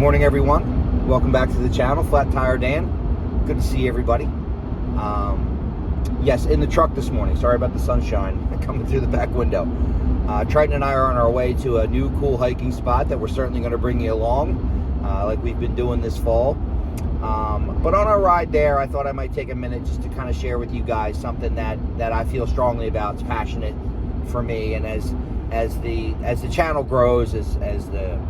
Morning, everyone. Welcome back to the channel, Flat Tire Dan. Good to see everybody. Yes, in the truck this morning. Sorry about the sunshine coming through the back window. Triton and I are on our way to a new cool hiking spot that we're certainly going to bring you along, like we've been doing this fall. But on our ride there, I thought I might take a minute just to kind of share with you guys something that I feel strongly about. It's passionate for me, and as the channel grows, as the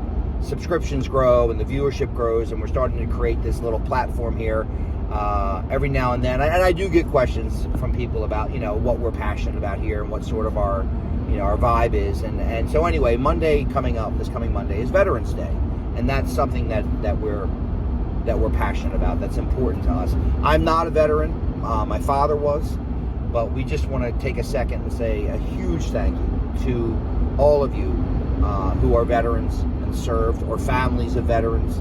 subscriptions grow and the viewership grows, and we're starting to create this little platform here, every now and then, and I do get questions from people about, you know, what we're passionate about here and what sort of our vibe is, and so anyway, Monday coming up, this coming Monday, is Veterans Day, and that's something that we're passionate about, that's important to us. I'm not a veteran, my father was, but we just want to take a second and say a huge thank you to all of you who are veterans and served, or families of veterans.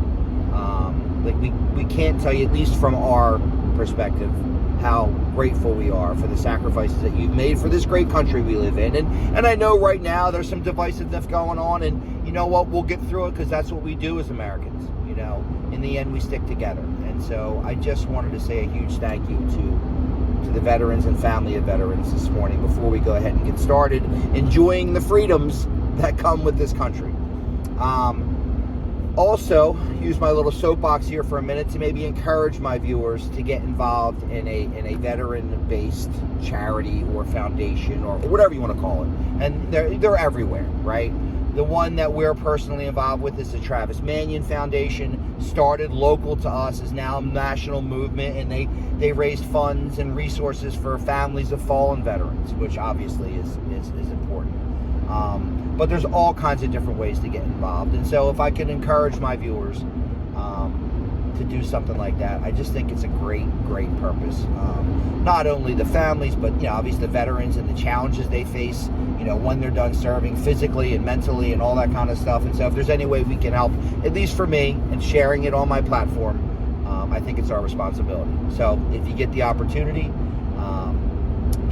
Like we can't tell you, at least from our perspective, how grateful we are for the sacrifices that you've made for this great country we live in. And I know right now there's some divisiveness going on, and you know what, we'll get through it, because that's what we do as Americans. You know, in the end, we stick together. And so I just wanted to say a huge thank you to the veterans and family of veterans this morning, before we go ahead and get started enjoying the freedoms that come with this country. Also, use my little soapbox here for a minute to maybe encourage my viewers to get involved in a veteran-based charity or foundation, or whatever you want to call it. And they're everywhere, right? The one that we're personally involved with is the Travis Manion Foundation. Started local to us, is now a national movement, and they raise funds and resources for families of fallen veterans, which obviously is important. But there's all kinds of different ways to get involved, and so if I can encourage my viewers to do something like that, I just think it's a great purpose. Not only the families, but obviously the veterans and the challenges they face, when they're done serving, physically and mentally and all that kind of stuff. And so if there's any way we can help, at least for me, and sharing it on my platform, I think it's our responsibility. So if you get the opportunity,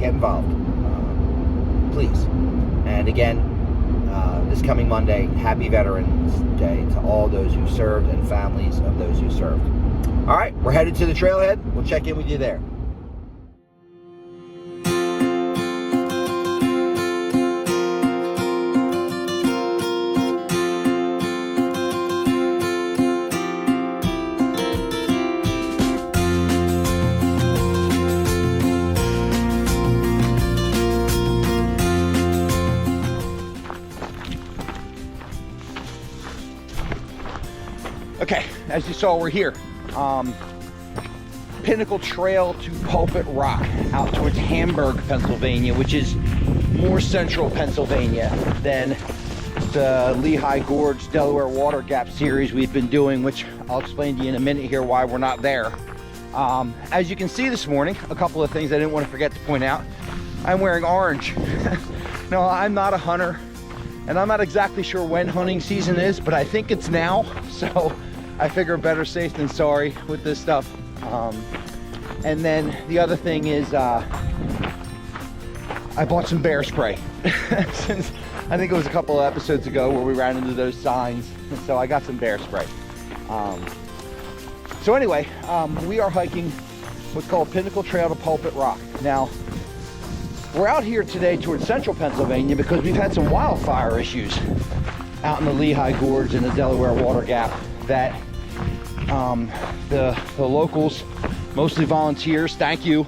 get involved, please. And again, this coming Monday, happy Veterans Day to all those who served and families of those who served. All right, we're headed to the trailhead. We'll check in with you there. Okay, as you saw, we're here. Pinnacle Trail to Pulpit Rock, out towards Hamburg, Pennsylvania, which is more central Pennsylvania than the Lehigh Gorge Delaware Water Gap series we've been doing, which I'll explain to you in a minute here why we're not there. As you can see this morning, a couple of things I didn't want to forget to point out. I'm wearing orange. No, I'm not a hunter, and I'm not exactly sure when hunting season is, but I think it's now, so I figure better safe than sorry with this stuff. And then the other thing is I bought some bear spray. Since I think it was a couple of episodes ago where we ran into those signs, so I got some bear spray. So anyway, we are hiking what's called Pinnacle Trail to Pulpit Rock. Now, we're out here today towards central Pennsylvania because we've had some wildfire issues out in the Lehigh Gorge and the Delaware Water Gap that the locals, mostly volunteers, thank you,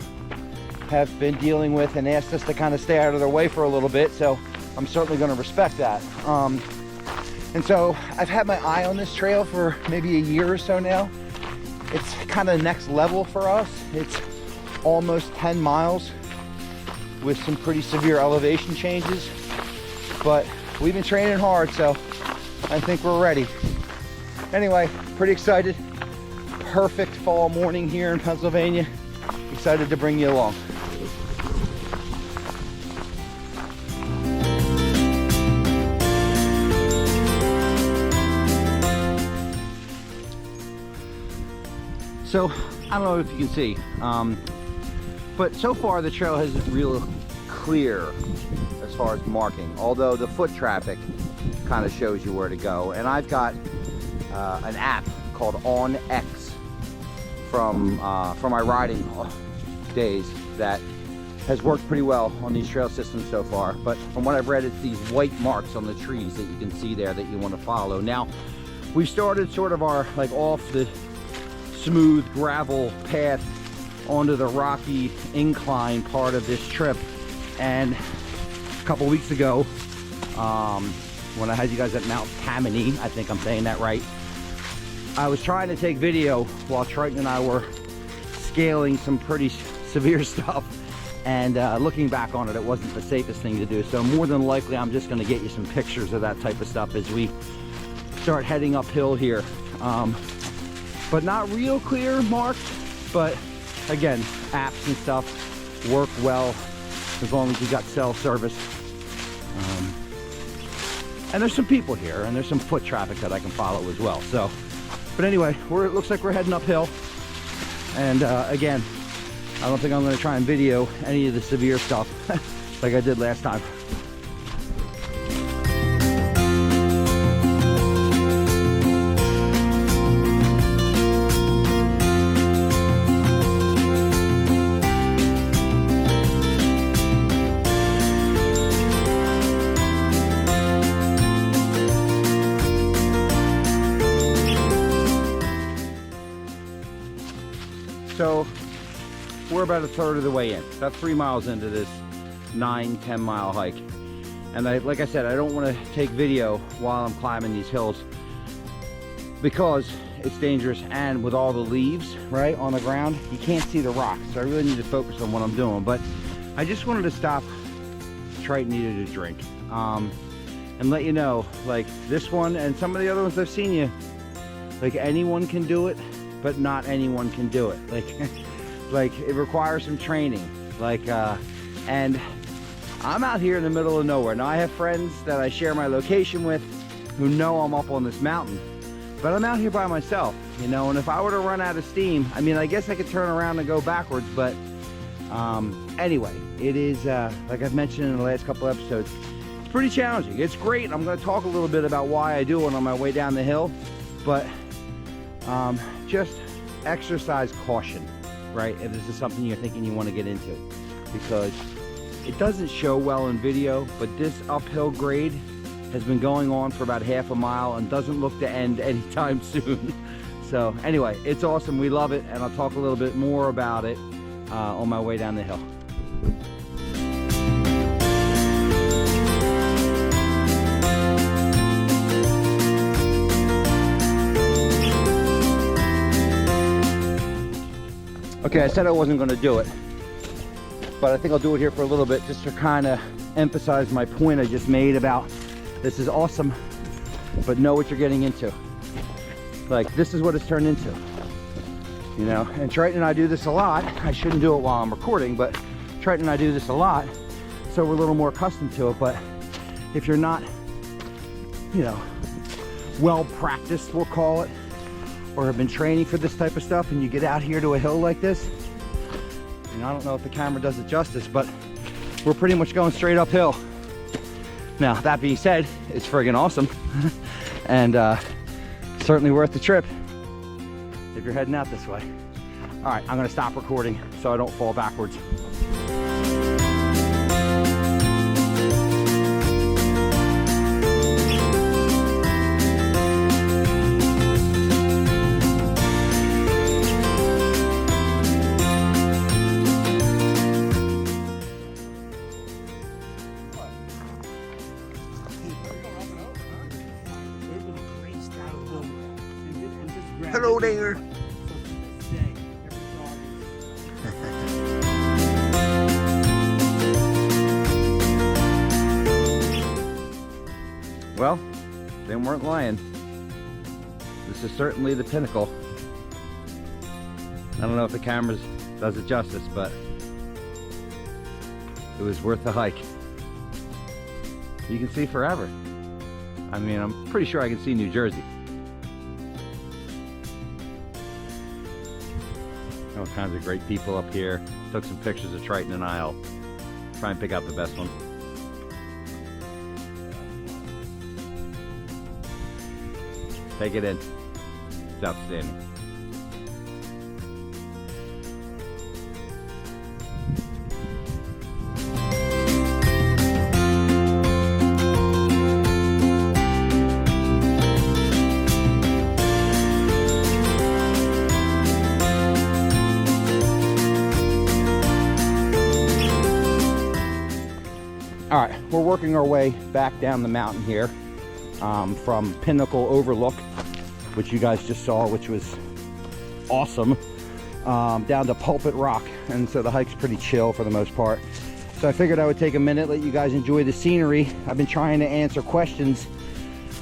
have been dealing with, and asked us to kind of stay out of their way for a little bit, so I'm certainly going to respect that. And so I've had my eye on this trail for maybe a year or so now. It's kind of next level for us. It's almost 10 miles with some pretty severe elevation changes, but we've been training hard, so I think we're ready. Anyway, pretty excited. Perfect fall morning here in Pennsylvania. Excited to bring you along. So, I don't know if you can see, but so far the trail isn't real clear as far as marking, although the foot traffic kind of shows you where to go. And I've got an app called On X from my riding days that has worked pretty well on these trail systems so far. But from what I've read, it's these white marks on the trees that you can see there that you want to follow. Now, we started sort of our like off the smooth gravel path onto the rocky incline part of this trip, and a couple weeks ago when I had you guys at Mount Tammany, I think I'm saying that right, I was trying to take video while Triton and I were scaling some pretty severe stuff, and looking back on it, it wasn't the safest thing to do. So more than likely I'm just going to get you some pictures of that type of stuff as we start heading uphill here, but not real clear marked. But again, apps and stuff work well as long as you got cell service. And there's some people here, and there's some foot traffic that I can follow as well. So, but anyway, it looks like we're heading uphill. And again, I don't think I'm going to try and video any of the severe stuff like I did last time. So we're about a third of the way in, about 3 miles into this 9-10 mile hike. And like I said, I don't want to take video while I'm climbing these hills because it's dangerous, and with all the leaves right on the ground, you can't see the rocks. So I really need to focus on what I'm doing. But I just wanted to stop. Triton needed a drink, and let you know, like this one and some of the other ones I've seen you, like anyone can do it, but not anyone can do it. Like it requires some training. And I'm out here in the middle of nowhere. Now I have friends that I share my location with who know I'm up on this mountain, but I'm out here by myself, you know, and if I were to run out of steam, I mean, I guess I could turn around and go backwards, but anyway, it is, like I've mentioned in the last couple episodes, it's pretty challenging. It's great. I'm going to talk a little bit about why I do it on my way down the hill, but just exercise caution, right? If this is something you're thinking you want to get into, because it doesn't show well in video, but this uphill grade has been going on for about half a mile and doesn't look to end anytime soon. So anyway, it's awesome. We love it, and I'll talk a little bit more about it on my way down the hill. Okay, I said I wasn't going to do it, but I think I'll do it here for a little bit just to kind of emphasize my point I just made about this is awesome, but know what you're getting into. Like, this is what it's turned into, you know. And Triton and I do this a lot. I shouldn't do it while I'm recording, but Triton and I do this a lot, so we're a little more accustomed to it. But if you're not, you know, well practiced, we'll call it, or have been training for this type of stuff, and you get out here to a hill like this, and I don't know if the camera does it justice, but we're pretty much going straight uphill. Now, that being said, it's friggin' awesome and certainly worth the trip if you're heading out this way. All right, I'm gonna stop recording so I don't fall backwards. Hello there. Well, they weren't lying. This is certainly the Pinnacle. I don't know if the camera does it justice, but it was worth the hike. You can see forever. I mean, I'm pretty sure I can see New Jersey. All kinds of great people up here. Took some pictures of Triton and I'll try and pick out the best one. Take it in. It's outstanding. All right, we're working our way back down the mountain here from Pinnacle Overlook, which you guys just saw, which was awesome, down to Pulpit Rock. And so the hike's pretty chill for the most part. So I figured I would take a minute, let you guys enjoy the scenery. I've been trying to answer questions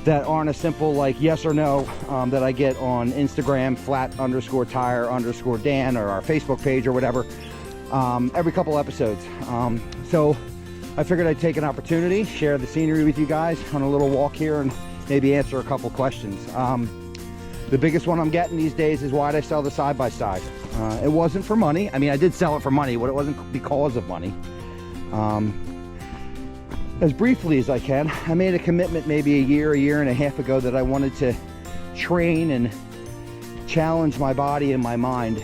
that aren't a simple like yes or no that I get on Instagram, flat_tire_Dan, or our Facebook page or whatever, every couple episodes. So I figured I'd take an opportunity, share the scenery with you guys on a little walk here, and maybe answer a couple questions. The biggest one I'm getting these days is why'd I sell the side-by-side? It wasn't for money. I mean, I did sell it for money, but it wasn't because of money. As briefly as I can, I made a commitment maybe a year and a half ago that I wanted to train and challenge my body and my mind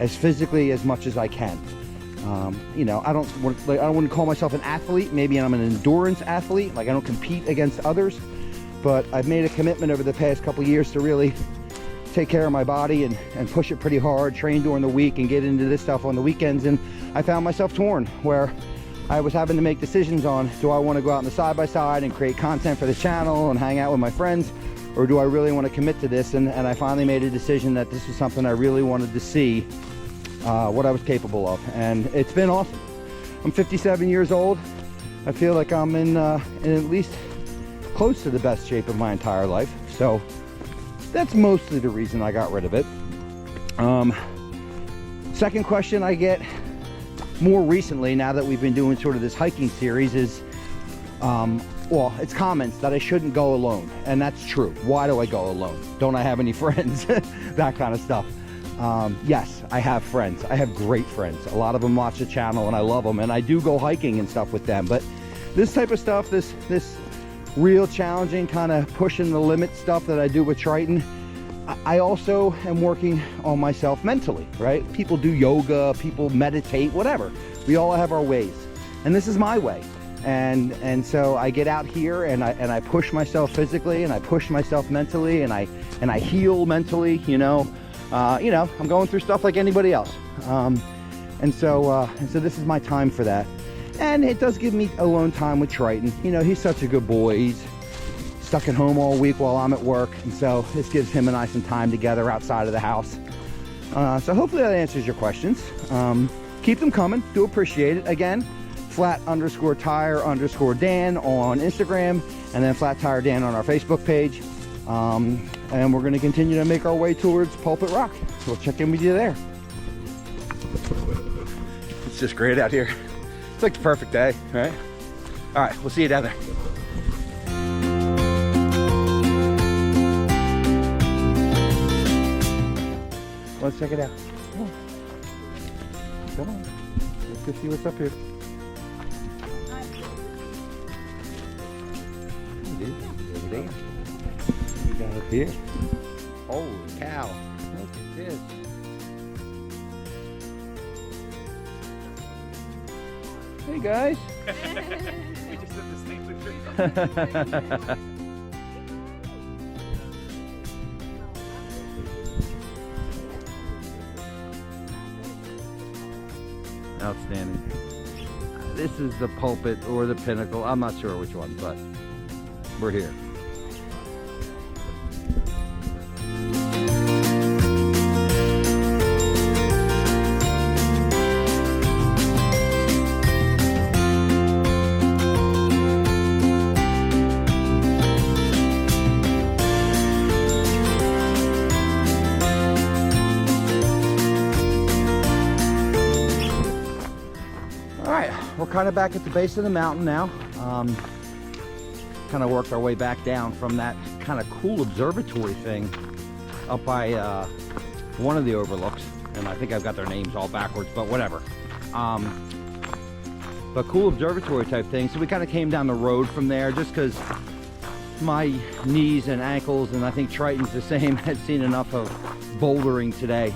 as physically as much as I can. You know, I wouldn't call myself an athlete. Maybe I'm an endurance athlete. Like, I don't compete against others, but I've made a commitment over the past couple years to really take care of my body and push it pretty hard, train during the week and get into this stuff on the weekends. And I found myself torn where I was having to make decisions on, do I want to go out on the side-by-side and create content for the channel and hang out with my friends, or do I really want to commit to this? And I finally made a decision that this was something I really wanted to see what I was capable of, and it's been awesome. I'm 57 years old. I feel like I'm in at least close to the best shape of my entire life, so that's mostly the reason I got rid of it. Second question I get more recently, now that we've been doing sort of this hiking series, is well, it's comments that I shouldn't go alone, and that's true. Why do I go alone? Don't I have any friends? That kind of stuff. Yes, I have friends. I have great friends. A lot of them watch the channel and I love them, and I do go hiking and stuff with them. But this type of stuff, this real challenging kind of pushing the limit stuff that I do with Triton, I also am working on myself mentally, right? People do yoga, people meditate, whatever. We all have our ways, and this is my way. And so I get out here and I push myself physically, and I push myself mentally, and I heal mentally, you know, I'm going through stuff like anybody else. And so this is my time for that. And it does give me alone time with Triton. You know, he's such a good boy. He's stuck at home all week while I'm at work. And so this gives him and I some time together outside of the house. So hopefully that answers your questions. Keep them coming. Do appreciate it. Again, flat_tire_Dan on Instagram, and then Flat Tire Dan on our Facebook page. And we're going to continue to make our way towards Pulpit Rock. We'll check in with you there. It's just great out here. It's like the perfect day, right? All right, we'll see you down there. Let's check it out. Come on. Let's go see what's up here. Hey, dude. Over there. We got up here. Holy cow. Look at this. Hey guys. We just did the same picture. Outstanding. This is the Pulpit or the Pinnacle. I'm not sure which one, but we're here. We're kind of back at the base of the mountain now. Kind of worked our way back down from that kind of cool observatory thing up by one of the overlooks, and I think I've got their names all backwards, but whatever. But cool observatory type thing. So we kind of came down the road from there just because my knees and ankles, and I think Triton's the same, had seen enough of bouldering today.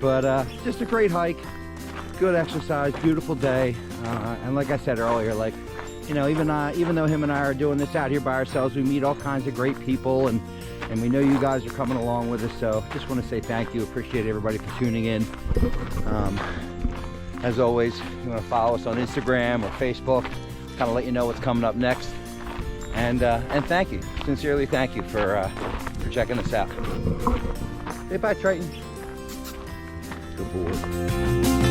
But just a great hike, good exercise, beautiful day, and like I said earlier, like, you know, even though him and I are doing this out here by ourselves, we meet all kinds of great people, and we know you guys are coming along with us. So just want to say thank you, appreciate everybody for tuning in. As always, you want to follow us on Instagram or Facebook, kind of let you know what's coming up next. And thank you, sincerely thank you for checking us out. Say bye, Triton. Good boy.